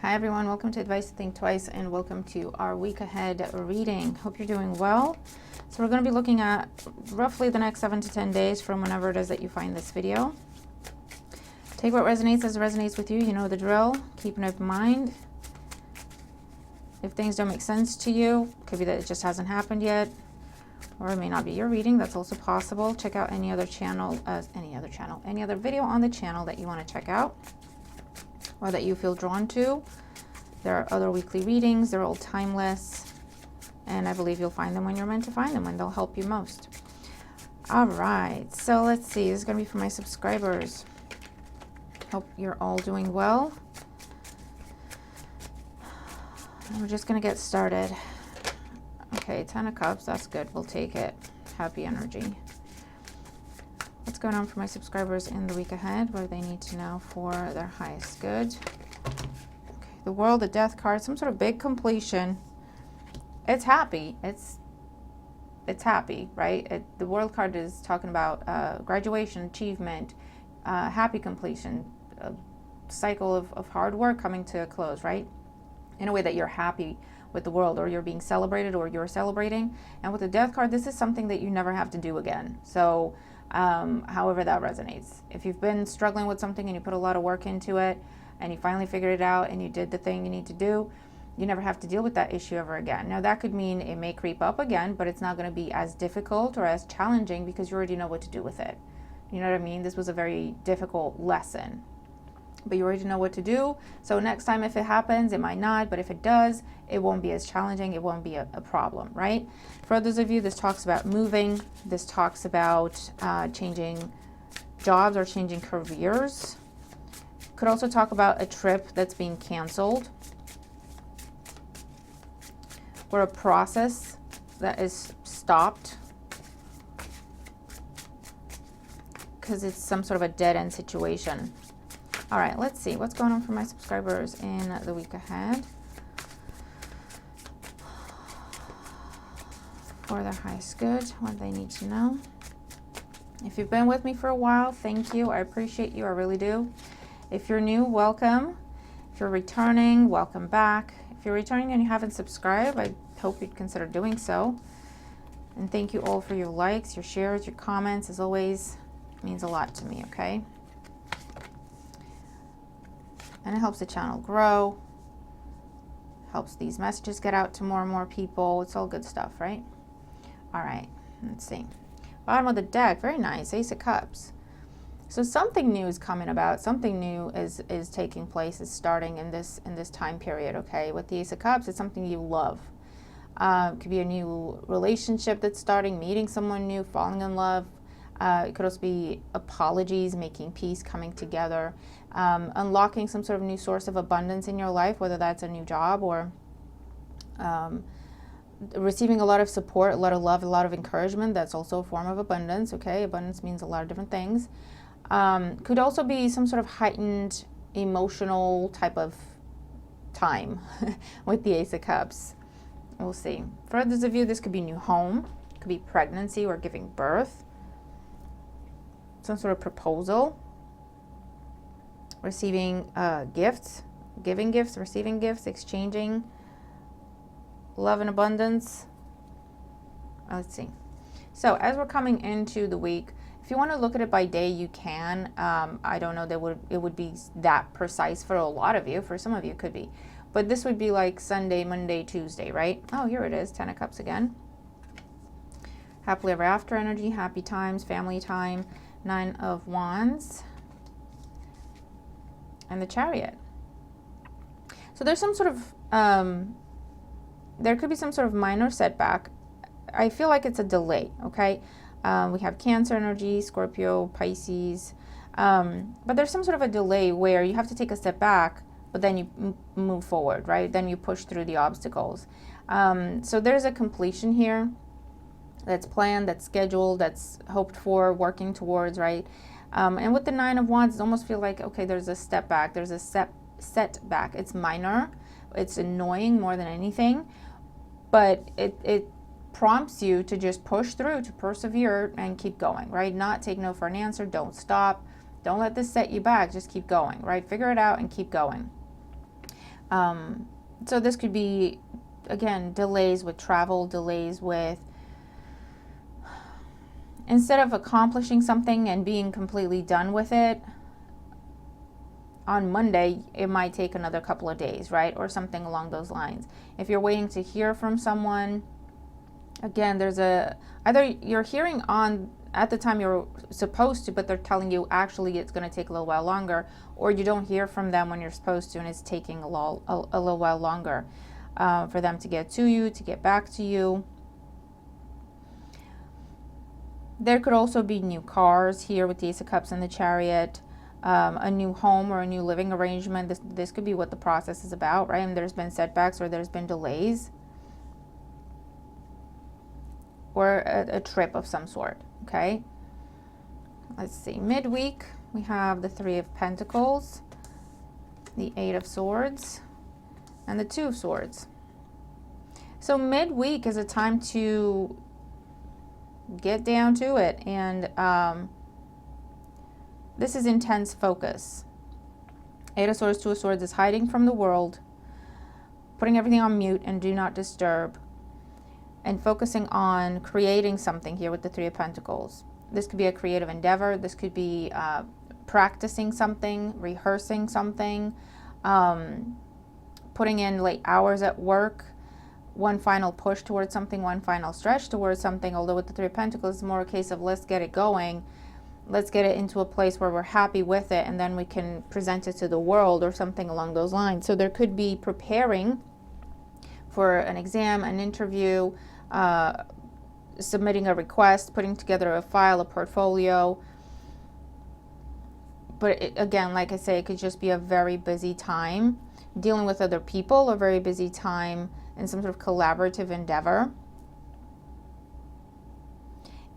Hi everyone, welcome to Advice to Think Twice and welcome to our week ahead reading. Hope you're doing well. So we're going to be looking at roughly the next 7 to 10 days from whenever it is that you find this video. Take what resonates as it resonates with you. You know the drill. Keep an open mind. If things don't make sense to you, it could be that it just hasn't happened yet, or it may not be your reading. That's also possible. Check out any other video on the channel that you want to check out or that you feel drawn to. There are other weekly readings. They're all timeless, and I believe you'll find them when you're meant to find them, when they'll help you most. All right, so let's see. This is going to be for my subscribers. Hope you're all doing well. And we're just going to get started. Okay, 10 of Cups. That's good. We'll take it. Happy energy. What's going on for my subscribers in the week ahead? What do they need to know for their highest good? Okay, the World, the Death card, some sort of big completion. It's happy. It's happy, right? The World card is talking about graduation, achievement, happy completion, a cycle of hard work coming to a close, right? In a way that you're happy with the world, or you're being celebrated, or you're celebrating. And with the Death card, this is something that you never have to do again. So however that resonates. If you've been struggling with something and you put a lot of work into it and you finally figured it out and you did the thing you need to do, you never have to deal with that issue ever again. Now that could mean it may creep up again, but it's not going to be as difficult or as challenging because you already know what to do with it. You know what I mean? This was a very difficult lesson, but you already know what to do. So next time if it happens, it might not, but if it does, it won't be as challenging. It won't be a problem, right? For others of you, this talks about moving. This talks about changing jobs or changing careers. Could also talk about a trip that's being canceled, or a process that is stopped because it's some sort of a dead-end situation. All right, let's see what's going on for my subscribers in the week ahead for their highest good. What do they need to know? If you've been with me for a while, thank you. I appreciate you. I really do. If you're new, welcome. If you're returning, welcome back. If you're returning and you haven't subscribed, I hope you'd consider doing so. And thank you all for your likes, your shares, your comments. As always, it means a lot to me, okay? And it helps the channel grow, helps these messages get out to more and more people. It's all good stuff, right? All right, let's see. Bottom of the deck, very nice, Ace of Cups. So something new is coming about. Something new is taking place, is starting in this time period, okay? With the Ace of Cups, it's something you love. It could be a new relationship that's starting, meeting someone new, falling in love. It could also be apologies, making peace, coming together, unlocking some sort of new source of abundance in your life, whether that's a new job or receiving a lot of support, a lot of love, a lot of encouragement. That's also a form of abundance, okay? Abundance means a lot of different things. Could also be some sort of heightened emotional type of time with the Ace of Cups. We'll see. For others of you, this could be new home, it could be pregnancy or giving birth, some sort of proposal, receiving gifts, giving gifts, receiving gifts, exchanging love and abundance. Let's see. So as we're coming into the week, if you want to look at it by day, you can. I don't know that it would be that precise for a lot of you. For some of you, it could be. But this would be like Sunday, Monday, Tuesday, right? Oh, here it is, 10 of Cups again. Happily ever after energy, happy times, family time, 9 of Wands, and the Chariot. So there's some sort of, there could be some sort of minor setback. I feel like it's a delay, okay? We have Cancer energy, Scorpio, Pisces, but there's some sort of a delay where you have to take a step back, but then you move forward, right? Then you push through the obstacles. So there's a completion here that's planned, that's scheduled, that's hoped for, working towards, right? And with the 9 of Wands, it almost feels like, okay, there's a step back, there's a setback. It's minor, it's annoying more than anything, but it prompts you to just push through, to persevere and keep going, right? Not take no for an answer, don't stop, don't let this set you back, just keep going, right? Figure it out and keep going. So this could be, again, delays with travel, delays with, instead of accomplishing something and being completely done with it on Monday, it might take another couple of days, right? Or something along those lines. If you're waiting to hear from someone, again, there's either you're hearing on at the time you're supposed to, but they're telling you actually it's going to take a little while longer, or you don't hear from them when you're supposed to and it's taking a little while longer for them to get to you, to get back to you. There could also be new cars here with the Ace of Cups and the Chariot, a new home or a new living arrangement. This could be what the process is about, right? And there's been setbacks or there's been delays, or a trip of some sort, okay? Let's see, midweek, we have the Three of Pentacles, the Eight of Swords, and the Two of Swords. So midweek is a time to get down to it, and this is intense focus. Eight of Swords, Two of Swords is hiding from the world, putting everything on mute and do not disturb, and focusing on creating something here with the Three of Pentacles. This could be a creative endeavor. This could be practicing something, rehearsing something, putting in late hours at work, one final push towards something, one final stretch towards something. Although with the Three of Pentacles, it's more a case of let's get it going. Let's get it into a place where we're happy with it, and then we can present it to the world or something along those lines. So there could be preparing for an exam, an interview, submitting a request, putting together a file, a portfolio. But again, like I say, it could just be a very busy time dealing with other people, a very busy time in some sort of collaborative endeavor.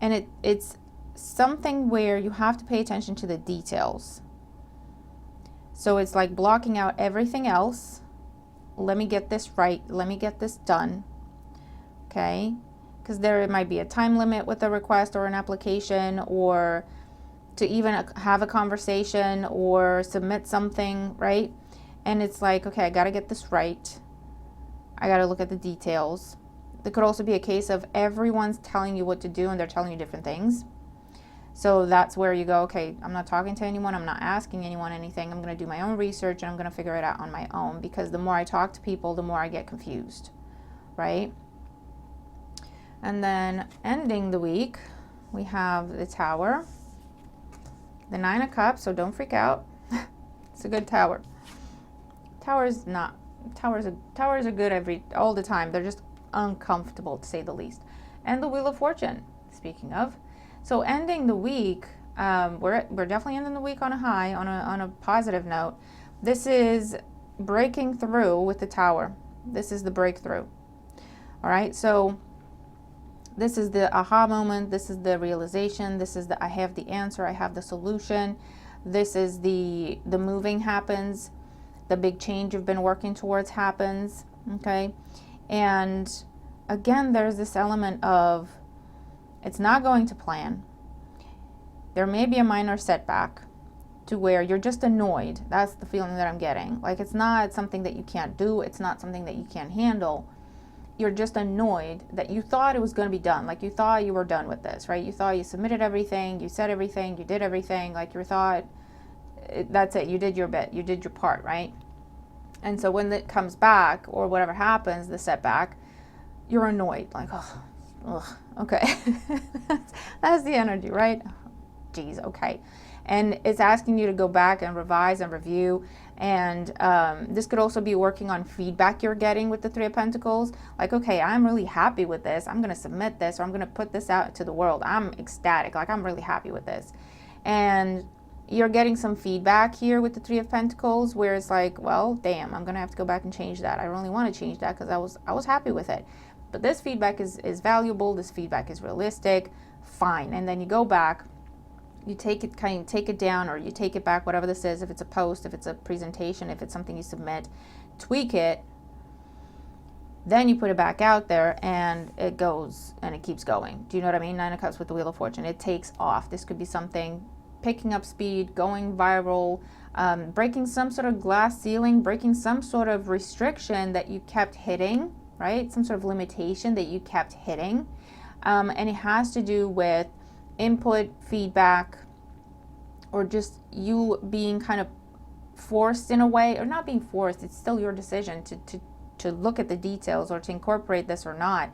And it's something where you have to pay attention to the details. So it's like blocking out everything else. Let me get this right. Let me get this done. Okay? Because there might be a time limit with a request or an application, or to even have a conversation or submit something, right? And it's like, okay, I got to get this right. I got to look at the details. There could also be a case of everyone's telling you what to do and they're telling you different things. So that's where you go, okay, I'm not talking to anyone. I'm not asking anyone anything. I'm going to do my own research and I'm going to figure it out on my own, because the more I talk to people, the more I get confused, right? And then ending the week, we have the Tower, the Nine of Cups, so don't freak out. It's a good tower. Towers are good all the time. They're just uncomfortable, to say the least. And the Wheel of Fortune, speaking of. So ending the week, we're definitely ending the week on a high, on a positive note. This is breaking through with the Tower. This is the breakthrough. All right, so this is the aha moment. This is the realization. This is the I have the answer. I have the solution. This is the moving happens. The big change you've been working towards happens. Okay, and again, there's this element of it's not going to plan. There may be a minor setback to where you're just annoyed. That's the feeling that I'm getting. Like, it's not something that you can't do. It's not something that you can't handle. You're just annoyed that you thought it was going to be done. Like, you thought you were done with this, right? You thought you submitted everything, you said everything, you did everything. Like, you thought that's it. You did your bit. You did your part, right? And so when it comes back, or whatever happens, the setback, you're annoyed. Like, oh, ugh, okay. That's the energy, right? Geez, okay. And it's asking you to go back and revise and review. And this could also be working on feedback you're getting with the Three of Pentacles. Like, okay, I'm really happy with this. I'm going to submit this, or I'm going to put this out to the world. I'm ecstatic. Like, I'm really happy with this. And you're getting some feedback here with the Three of Pentacles, where it's like, well, damn, I'm going to have to go back and change that. I really want to change that because I was happy with it. But this feedback is valuable. This feedback is realistic. Fine. And then you go back, you take it down, or you take it back, whatever this is, if it's a post, if it's a presentation, if it's something you submit, tweak it, then you put it back out there, and it goes and it keeps going. Do you know what I mean? Nine of Cups with the Wheel of Fortune. It takes off. This could be something picking up speed, going viral, breaking some sort of glass ceiling, breaking some sort of restriction that you kept hitting, right? Some sort of limitation that you kept hitting. And it has to do with input, feedback, or just you being kind of forced in a way, or not being forced, it's still your decision to look at the details or to incorporate this or not.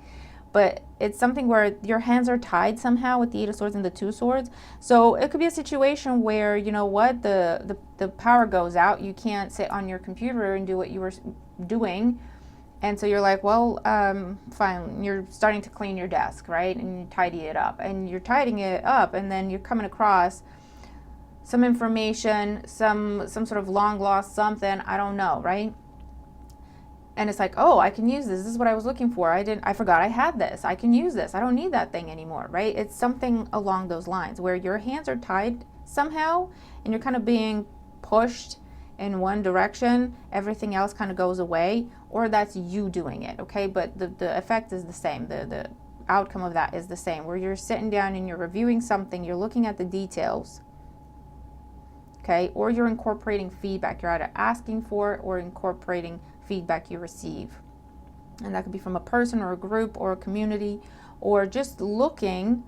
But it's something where your hands are tied somehow with the Eight of Swords and the Two Swords. So it could be a situation where, you know what, the power goes out. You can't sit on your computer and do what you were doing. And so you're like, well, fine. You're starting to clean your desk, right? And you tidy it up. And you're tidying it up, and then you're coming across some information, some sort of long lost something, I don't know, right? And it's like, oh, I can use this. This is what I was looking for. I forgot I had this. I can use this. I don't need that thing anymore, right? It's something along those lines where your hands are tied somehow and you're kind of being pushed in one direction. Everything else kind of goes away, or that's you doing it, okay? But the effect is the same. The outcome of that is the same, where you're sitting down and you're reviewing something, you're looking at the details, okay? Or you're incorporating feedback. You're either asking for it or incorporating feedback you receive. And that could be from a person or a group or a community, or just looking,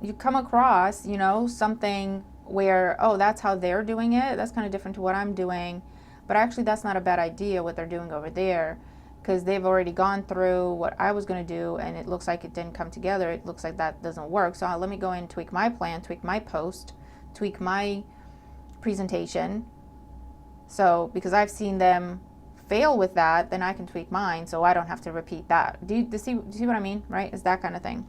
you come across, you know, something where, oh, that's how they're doing it. That's kind of different to what I'm doing. But actually, that's not a bad idea what they're doing over there, because they've already gone through what I was going to do, and it looks like it didn't come together. It looks like that doesn't work. So let me go in and tweak my plan, tweak my post, tweak my presentation. So because I've seen them fail with that, then I can tweak mine so I don't have to repeat that. Do you see what I mean, right? It's that kind of thing.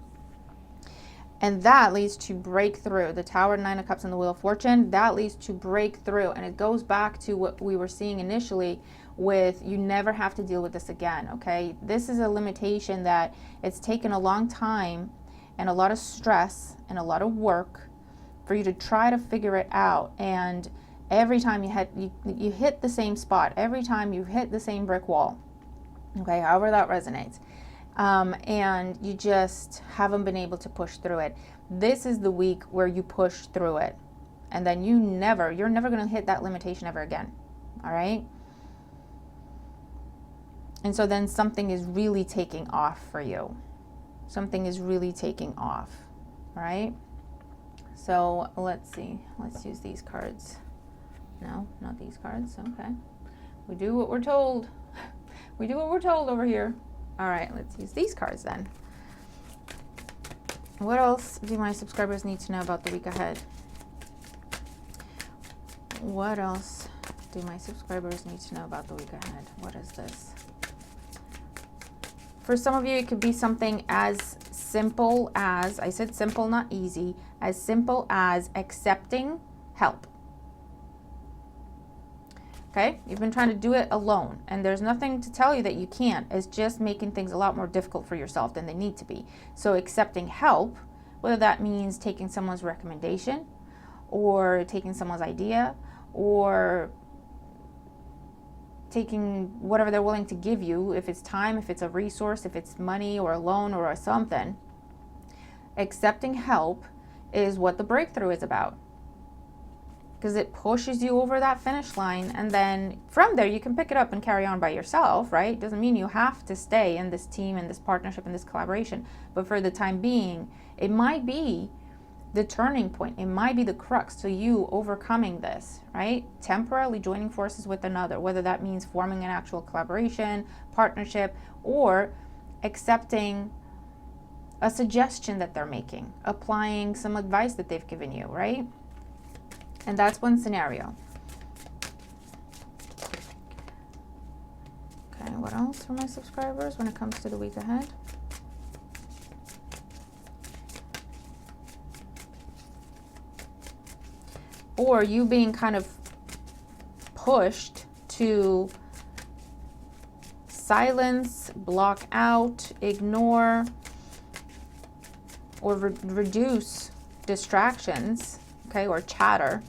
And that leads to breakthrough. The Tower, Nine of Cups, and the Wheel of Fortune, that leads to breakthrough. And it goes back to what we were seeing initially with, you never have to deal with this again, okay? This is a limitation that it's taken a long time and a lot of stress and a lot of work for you to try to figure it out. And every time you hit the same spot, every time you hit the same brick wall, okay, however that resonates, and you just haven't been able to push through it. This is the week where you push through it, and then you're never going to hit that limitation ever again, all right? And so then something is really taking off for you. Something is really taking off, all right? So let's see. Let's use these cards. No, not these cards. Okay. We do what we're told. We do what we're told over here. All right, let's use these cards then. What else do my subscribers need to know about the week ahead? What else do my subscribers need to know about the week ahead? What is this? For some of you, it could be something as simple as, I said simple, not easy, as simple as accepting help. Okay, you've been trying to do it alone, and there's nothing to tell you that you can't. It's just making things a lot more difficult for yourself than they need to be. So accepting help, whether that means taking someone's recommendation or taking someone's idea or taking whatever they're willing to give you, if it's time, if it's a resource, if it's money or a loan or something, accepting help is what the breakthrough is about. Because it pushes you over that finish line, and then from there you can pick it up and carry on by yourself, right? Doesn't mean you have to stay in this team, in this partnership, in this collaboration, but for the time being, it might be the turning point. It might be the crux to you overcoming this, right? Temporarily joining forces with another, whether that means forming an actual collaboration, partnership, or accepting a suggestion that they're making, applying some advice that they've given you, right? And that's one scenario. Okay, what else for my subscribers when it comes to the week ahead? Or you being kind of pushed to silence, block out, ignore, or reduce distractions, okay, or chatter,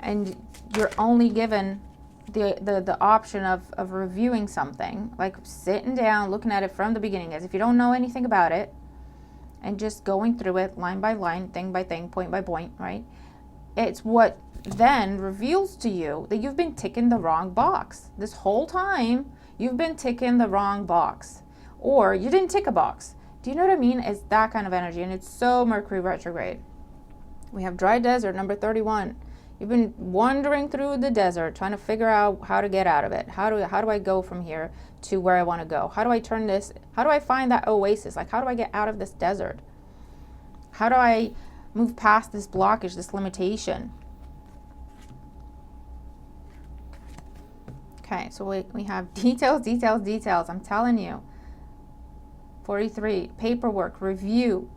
and you're only given the option of reviewing something, like sitting down, looking at it from the beginning as if you don't know anything about it, and just going through it line by line, thing by thing, point by point, right? It's what then reveals to you that you've been ticking the wrong box. This whole time, you've been ticking the wrong box. Or you didn't tick a box. Do you know what I mean? It's that kind of energy, and it's so Mercury retrograde. We have dry desert, number 31. You've been wandering through the desert, trying to figure out how to get out of it. How do I go from here to where I want to go? How do I turn this? How do I find that oasis? Like, how do I get out of this desert? How do I move past this blockage, this limitation? Okay, so we have details, details, details. I'm telling you. 43, paperwork, review.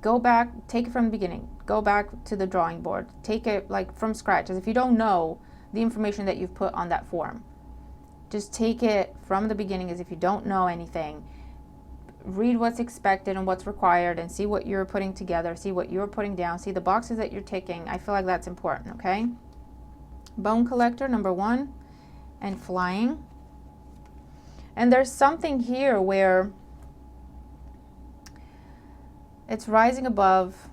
Go back, take it from the beginning. Go back to the drawing board. Take it like from scratch, as if you don't know the information that you've put on that form. Just take it from the beginning as if you don't know anything. Read what's expected and what's required, and see what you're putting together, see what you're putting down, see the boxes that you're ticking. I feel like that's important, okay? Bone collector, number 1, and flying. And there's something here where it's rising above.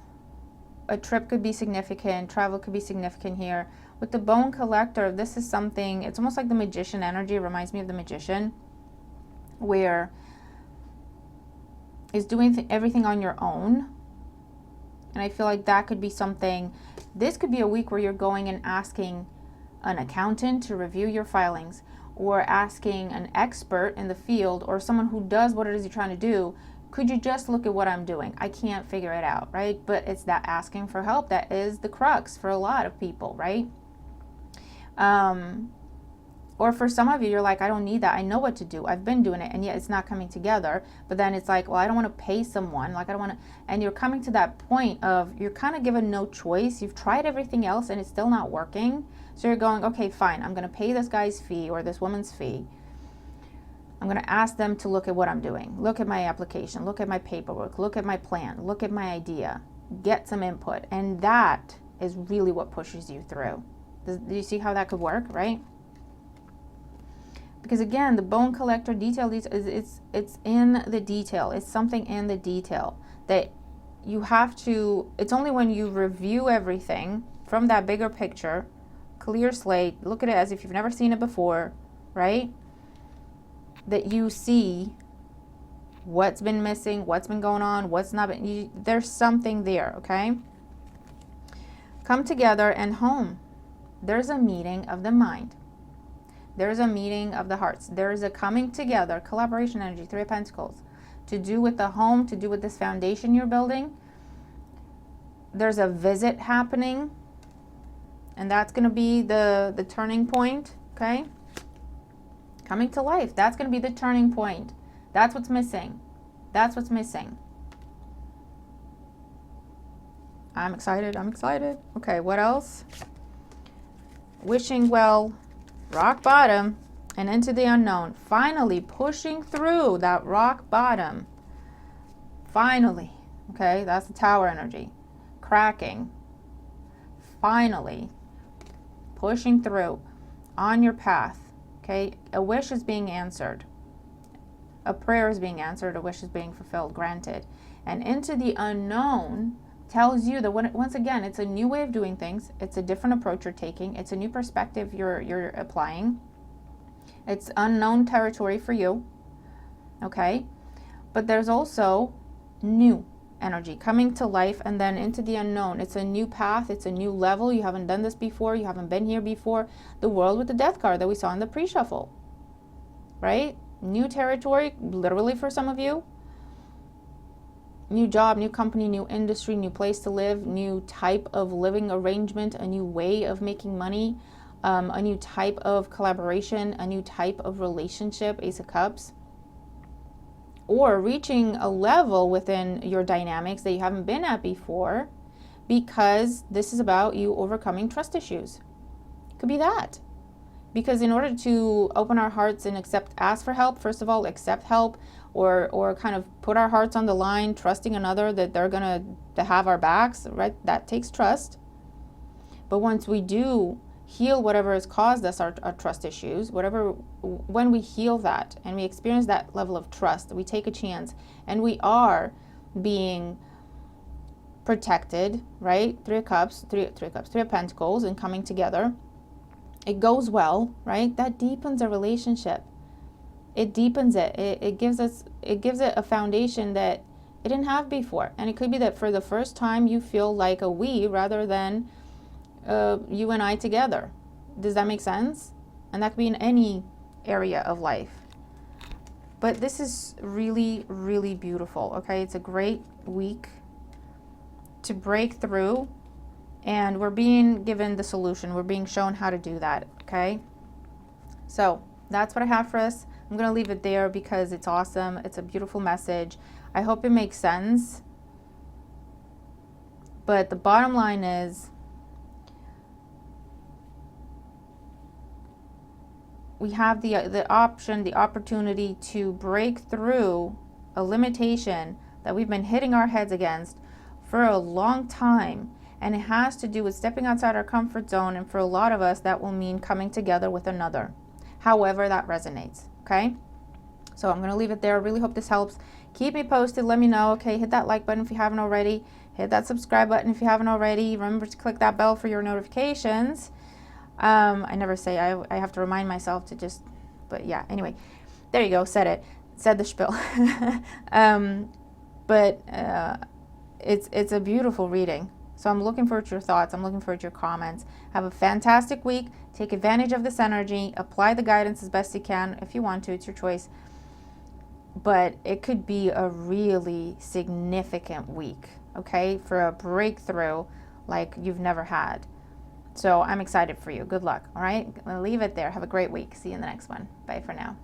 A trip could be significant, travel could be significant here. With the bone collector, this is something, it's almost like the magician energy. It reminds me of the magician, where is doing everything on your own. And I feel like that could be something. This could be a week where you're going and asking an accountant to review your filings, or asking an expert in the field, or someone who does what it is you're trying to do. Could you just look at what I'm doing? I can't figure it out, right? But it's that asking for help that is the crux for a lot of people, right? Or for some of you, you're like, I don't need that. I know what to do. I've been doing it, and yet it's not coming together. But then it's like, well, I don't want to pay someone. Like, I don't want to. And you're coming to that point of you're kind of given no choice. You've tried everything else, and it's still not working. So you're going, okay, fine. I'm going to pay this guy's fee or this woman's fee. I'm going to ask them to look at what I'm doing. Look at my application. Look at my paperwork. Look at my plan. Look at my idea. Get some input. And that is really what pushes you through. Do you see how that could work, right? Because again, the bone collector detail, it's in the detail. It's something in the detail that you have to, it's only when you review everything from that bigger picture, clear slate, look at it as if you've never seen it before, right? That you see what's been missing, what's been going on, what's not been, there's something there, okay? Come together and home. There's a meeting of the mind. There's a meeting of the hearts. There's a coming together, collaboration energy, 3 of Pentacles, to do with the home, to do with this foundation you're building. There's a visit happening, and that's going to be the turning point, okay? Coming to life, that's going to be the turning point. That's what's missing. That's what's missing. I'm excited. I'm excited. Okay, what else? Wishing well, rock bottom, and into the unknown. Finally pushing through that rock bottom. Finally. Okay, that's the Tower energy. Cracking. Finally pushing through on your path. Okay, a wish is being answered. A prayer is being answered. A wish is being fulfilled, granted. And into the unknown tells you that once again, it's a new way of doing things. It's a different approach you're taking. It's a new perspective you're applying. It's unknown territory for you. Okay, but there's also new energy coming to life, and then into the unknown. It's a new path. It's a new level. You haven't done this before. You haven't been here before. The world with the death card that we saw in the pre-shuffle, right? New territory, literally for some of you. New job, new company, new industry, new place to live, new type of living arrangement, a new way of making money, a new type of collaboration, a new type of relationship, Ace of Cups. Or reaching a level within your dynamics that you haven't been at before, because this is about you overcoming trust issues. It could be that. Because in order to open our hearts and ask for help, first of all, accept help, or kind of put our hearts on the line, trusting another that they're going to have our backs, right? That takes trust. But once we do heal whatever has caused us our trust issues, when we heal that and we experience that level of trust, we take a chance and we are being protected, right? Three of Pentacles and coming together. It goes well, right? That deepens a relationship. It deepens it. It gives it a foundation that it didn't have before. And it could be that for the first time you feel like a we rather than you and I together. Does that make sense? And that could be in any area of life. But this is really, really beautiful, okay? It's a great week to break through, and we're being given the solution. We're being shown how to do that, okay? So that's what I have for us. I'm going to leave it there because it's awesome. It's a beautiful message. I hope it makes sense. But the bottom line is, we have the option, the opportunity to break through a limitation that we've been hitting our heads against for a long time. And it has to do with stepping outside our comfort zone. And for a lot of us, that will mean coming together with another. However that resonates, okay? So I'm going to leave it there. I really hope this helps. Keep me posted. Let me know, okay? Hit that like button if you haven't already. Hit that subscribe button if you haven't already. Remember to click that bell for your notifications. I never say, I have to remind myself to just, but yeah, anyway, there you go, said it, said the spiel. It's a beautiful reading. So I'm looking forward to your thoughts. I'm looking forward to your comments. Have a fantastic week. Take advantage of this energy. Apply the guidance as best you can. If you want to, it's your choice. But it could be a really significant week, okay, for a breakthrough like you've never had. So I'm excited for you. Good luck, all right? I'll leave it there. Have a great week. See you in the next one. Bye for now.